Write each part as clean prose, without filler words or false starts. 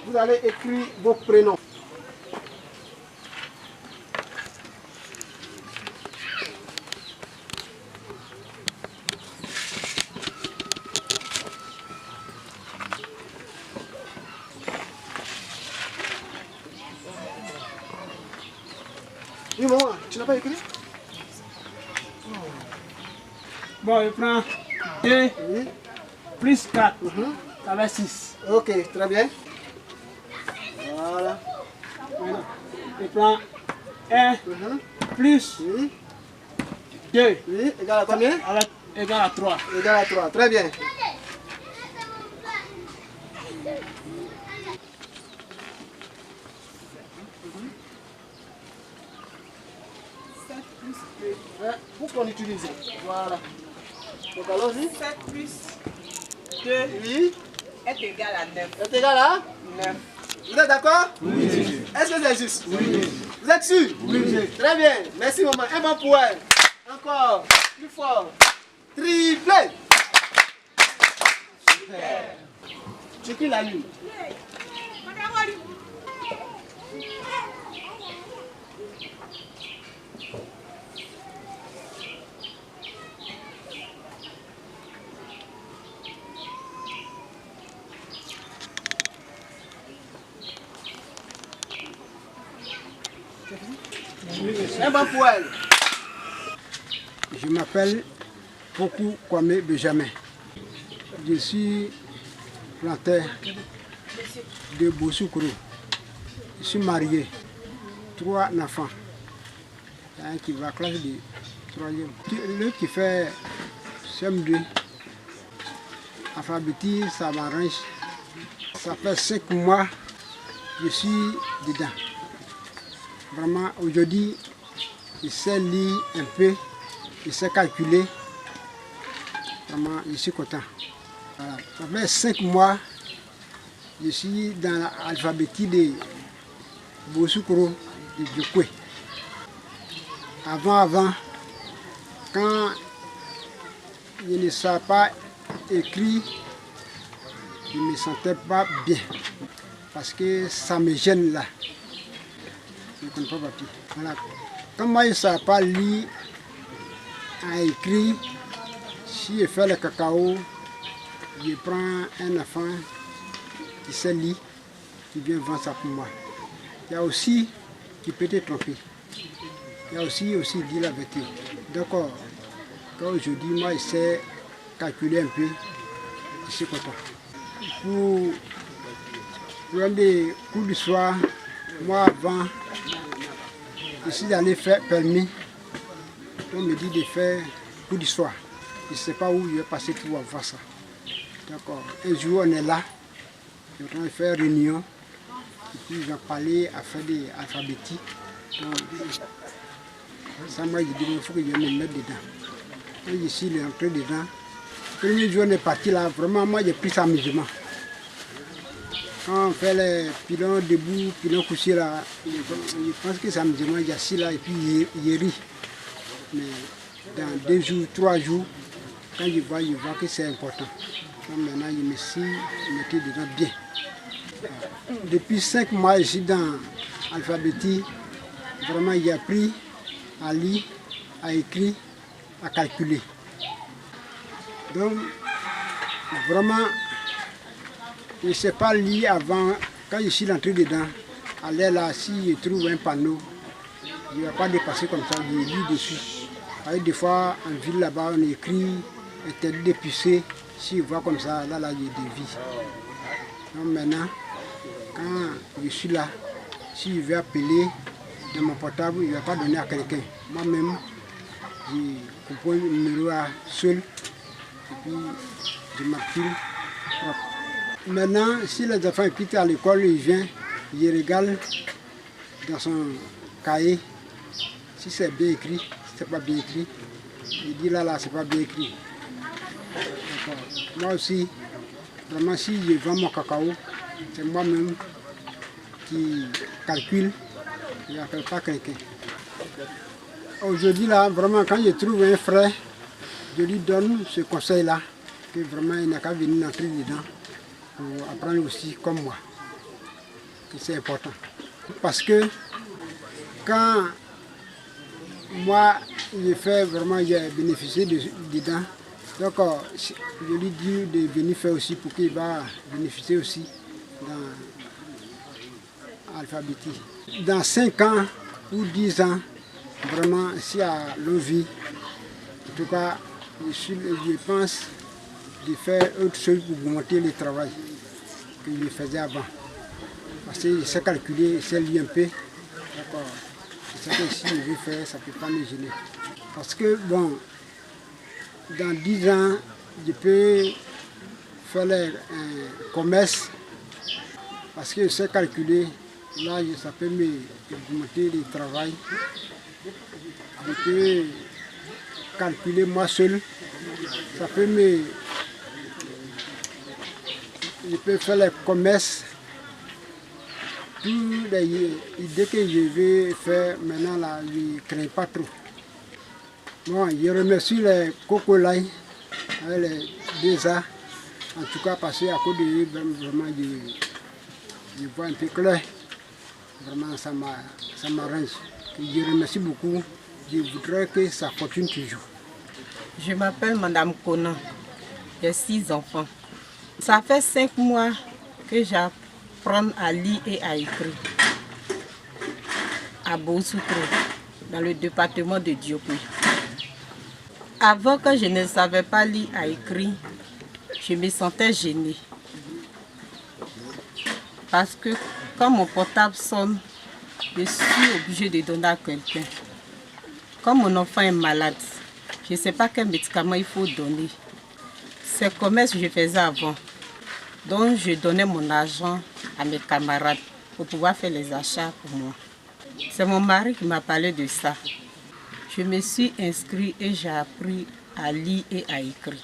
vous allez écrire vos prénoms. Oui, maman, tu n'as pas écrit? Bon, je prends 2 Oui. plus 4, ça fait 6. Ok, très bien. Voilà. Maintenant, je prends 1 plus Oui. 2, Oui, égal à combien? égal à 3. Égal à 3, très bien. Pour qu'on utilise. Voilà. Donc allons-y. 7 plus 2 Oui. est égal à 9. Est égal à 9. Vous êtes d'accord? Oui. Est-ce que c'est juste? Oui. Vous êtes sûr? Oui. Très bien. Merci maman. Un bon pour elle. Encore. Plus fort. Triplé. Super. Tu écris la lune. Un bon pour elle. Je m'appelle Poku Kwame Benjamin. Je suis planteur de Boussoukro. Je suis marié, 3 enfants. Il y a un qui va à la classe de 3e. L'autre qui fait CM2, alphabétique, ça m'arrange. Ça fait 5 mois que je suis dedans. Vraiment, aujourd'hui, je sais lire un peu, je sais calculer. Vraiment, je suis content. Voilà. Ça fait 5 mois, je suis dans l'alphabétique de Boussoukro de Djokwe. Avant, quand je ne savais pas écrire, je ne me sentais pas bien. Parce que ça me gêne là. Je ne connais pas papier. Voilà. Quand moi je ne savais pas lire et écrire, si je fais le cacao, je prends un enfant qui sait lire, qui vient vendre ça pour moi. Il y a aussi qui peut te tromper. Il y a aussi dire la vérité. Donc, quand aujourd'hui, moi, je sais calculer un peu, je suis content. Pour des cours du soir, moi, avant, je suis allé faire permis. On me dit de faire cours du soir. Je ne sais pas où je vais passer pour avoir ça. Donc, un jour, on est là, on est en train de faire réunion. Et puis, ils ont parlé à faire des alphabétiques. Donc, ça, moi, je dis, il faut que je me mette dedans. Quand je suis rentré dedans, le premier jour, on est parti là, vraiment, moi, j'ai pris ça amusement. Quand on fait les pilons debout, pilons couchés là, je pense que ça amusement, j'ai assis là et puis il rit. Mais dans 2 jours, 3 jours, quand je vois que c'est important. Donc maintenant, je me suis mis dedans bien. Depuis 5 mois, je suis dans l'alphabétique. Vraiment, j'ai appris à lire, à écrire, à calculer. Donc, vraiment, je ne sais pas lire avant. Quand je suis rentré dedans, aller là, si je trouve un panneau, je ne vais pas dépasser comme ça, je lis dessus. Des fois, en ville là-bas, on écrit interdit de pisser. Si je vois comme ça, là, je dévie. Donc maintenant, quand je suis là, si je vais appeler dans mon portable, je ne vais pas donner à quelqu'un. Moi-même, je compose le numéro seul et puis je m'appelle propre. Maintenant, si les enfants quittent à l'école, ils viennent, je regarde dans son cahier si c'est bien écrit, si c'est pas bien écrit. Je dis là, c'est pas bien écrit. Moi aussi, vraiment, si je vends mon cacao, c'est moi-même qui calcule, je n'appelle pas quelqu'un. Aujourd'hui, là, vraiment, quand je trouve un frère, je lui donne ce conseil-là, que vraiment, il n'a qu'à venir entrer dedans pour apprendre aussi comme moi. que c'est important. Parce que quand moi, j'ai bénéficié dedans, donc je lui dis de venir faire aussi pour qu'il va bénéficier aussi dans l'alphabétique. Dans 5 ans ou 10 ans, vraiment, s'il y a l'envie, en tout cas, je pense de faire autre chose pour augmenter le travail que je faisais avant. Parce que je sais calculer, je sais lire un peu. D'accord. Je sais que si je veux faire, ça ne peut pas me gêner. Parce que, bon, dans 10 ans, je peux faire un commerce. Parce que je sais calculer. Là, ça peut augmenter le travail. Je peux calculer moi seul. Ça peut je peux faire le commerce. Toutes les idées que je vais faire maintenant, là, je ne crains pas trop. Bon, je remercie les Cocolaï, les 2 ans, en tout cas parce qu'à cause de eux, vraiment, je vois un peu clair. Vraiment, ça m'arrange. Je remercie beaucoup. Je voudrais que ça continue toujours. Je m'appelle Madame Conan. J'ai 6 enfants. Ça fait 5 mois que j'apprends à lire et à écrire à Bosoukro, dans le département de Diokoui. Avant que je ne savais pas lire et écrire, je me sentais gênée. Parce que quand mon portable sonne, je suis obligée de donner à quelqu'un. Quand mon enfant est malade, je ne sais pas quel médicament il faut donner. C'est comme ça que je faisais avant. Donc je donnais mon argent à mes camarades pour pouvoir faire les achats pour moi. C'est mon mari qui m'a parlé de ça. Je me suis inscrite et j'ai appris à lire et à écrire.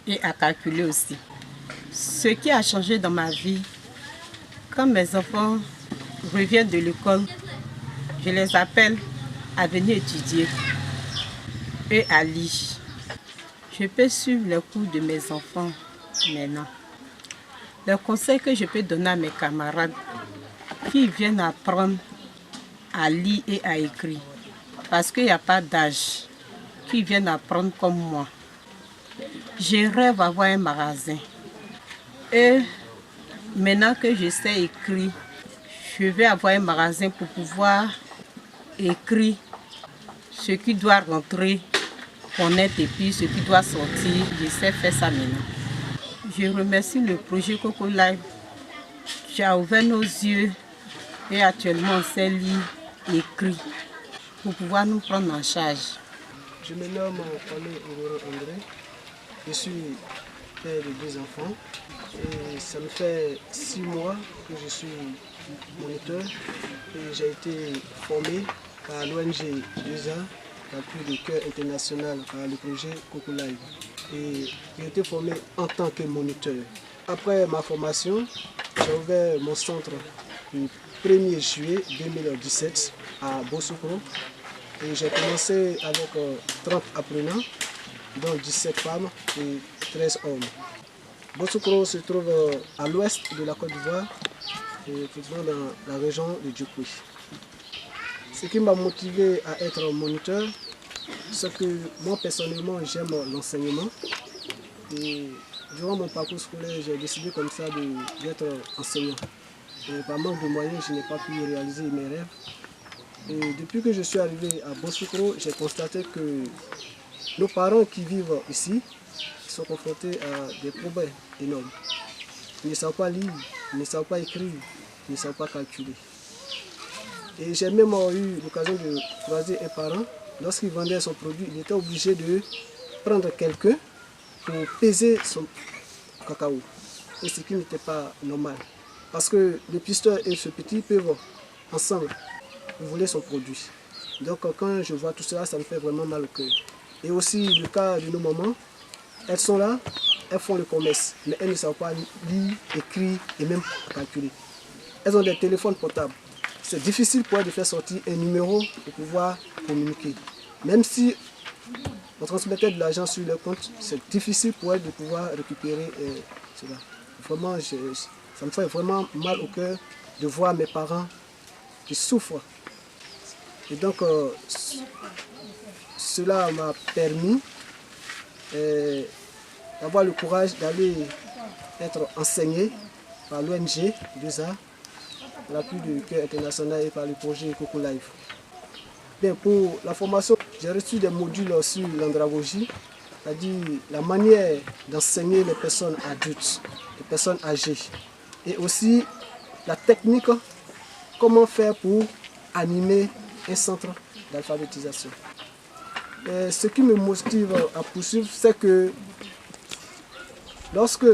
Et à calculer aussi. Ce qui a changé dans ma vie, quand mes enfants reviennent de l'école, je les appelle à venir étudier et à lire. Je peux suivre les cours de mes enfants maintenant. Le conseil que je peux donner à mes camarades qui viennent apprendre à lire et à écrire, parce qu'il n'y a pas d'âge, qui viennent apprendre comme moi. Je rêve d'avoir un magasin. Et maintenant que je sais écrire, je vais avoir un magasin pour pouvoir écrire ce qui doit rentrer, connaître et puis ce qui doit sortir. Je sais faire ça maintenant. Je remercie le projet Cocolaï qui a ouvert nos yeux et actuellement on sait lire et écrire pour pouvoir nous prendre en charge. Je me nomme André. Je suis père de 2 enfants et ça me fait 6 mois que je suis moniteur et j'ai été formé par l'ONG 2A, l'appui de Cœur International par le projet Cocolaï. Et j'ai été formé en tant que moniteur. Après ma formation, j'ai ouvert mon centre le 1er juillet 2017 à Bosoukro. Et j'ai commencé avec 30 apprenants, dont 17 femmes et 13 hommes. Bosoukro se trouve à l'ouest de la Côte d'Ivoire, et précisément dans la région de Diokoui. Ce qui m'a motivé à être moniteur, c'est que moi personnellement j'aime l'enseignement. Et durant mon parcours scolaire, j'ai décidé comme ça d'être enseignant. Et par manque de moyens, je n'ai pas pu réaliser mes rêves. Et depuis que je suis arrivé à Bosoukro, j'ai constaté que nos parents qui vivent ici sont confrontés à des problèmes énormes. Ils ne savent pas lire, ils ne savent pas écrire, ils ne savent pas calculer. Et j'ai même eu l'occasion de croiser un parent. Lorsqu'il vendait son produit, il était obligé de prendre quelqu'un pour peser son cacao. Et ce qui n'était pas normal. Parce que le pisteur et ce petit peuvent ensemble voler son produit. Donc quand je vois tout cela, ça me fait vraiment mal au cœur. Et aussi le cas de nos mamans, elles sont là, elles font le commerce, mais elles ne savent pas lire, écrire et même calculer. Elles ont des téléphones portables. C'est difficile pour elles de faire sortir un numéro pour pouvoir communiquer. Même si on transmettait de l'argent sur leur compte, c'est difficile pour elles de pouvoir récupérer cela. Vraiment, Ça me fait vraiment mal au cœur de voir mes parents qui souffrent. Et donc, cela m'a permis d'avoir le courage d'aller être enseigné par l'ONG 2A, l'appui du Cœur international et par le projet Coco Life. Bien, pour la formation, j'ai reçu des modules sur l'andragogie, c'est-à-dire la manière d'enseigner les personnes adultes, les personnes âgées. Et aussi la technique, comment faire pour animer un centre d'alphabétisation. Ce qui me motive à poursuivre, c'est que lorsque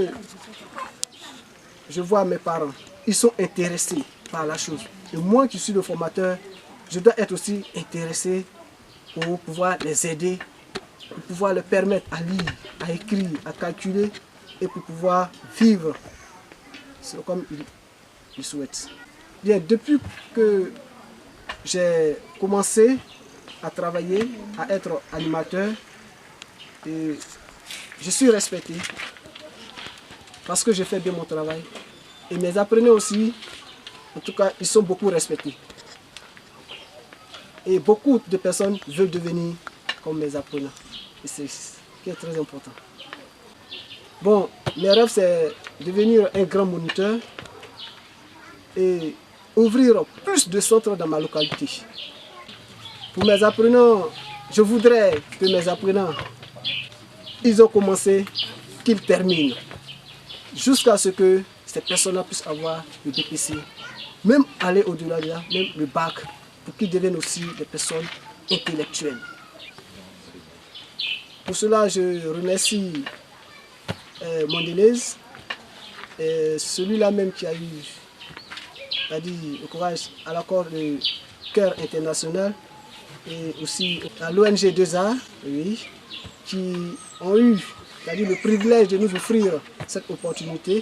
je vois mes parents, ils sont intéressés par la chose. Et moi qui suis le formateur, je dois être aussi intéressé pour pouvoir les aider, pour pouvoir leur permettre à lire, à écrire, à calculer et pour pouvoir vivre comme ils souhaitent. Bien, depuis que j'ai commencé à travailler, à être animateur, et je suis respecté parce que je fais bien mon travail. Et mes apprenants aussi, en tout cas, ils sont beaucoup respectés. Et beaucoup de personnes veulent devenir comme mes apprenants. Et c'est ce qui est très important. Bon, mes rêves, c'est devenir un grand moniteur et ouvrir plus de centres dans ma localité. Pour mes apprenants, je voudrais que mes apprenants, ils ont commencé, qu'ils terminent. Jusqu'à ce que ces personnes puissent avoir le BPC, même aller au-delà de là, même le bac, pour qu'ils deviennent aussi des personnes intellectuelles. Pour cela, je remercie Mondelez, celui-là même qui a eu le courage à l'accord de Cœur international et aussi à l'ONG 2A, oui, qui ont eu le privilège de nous offrir cette opportunité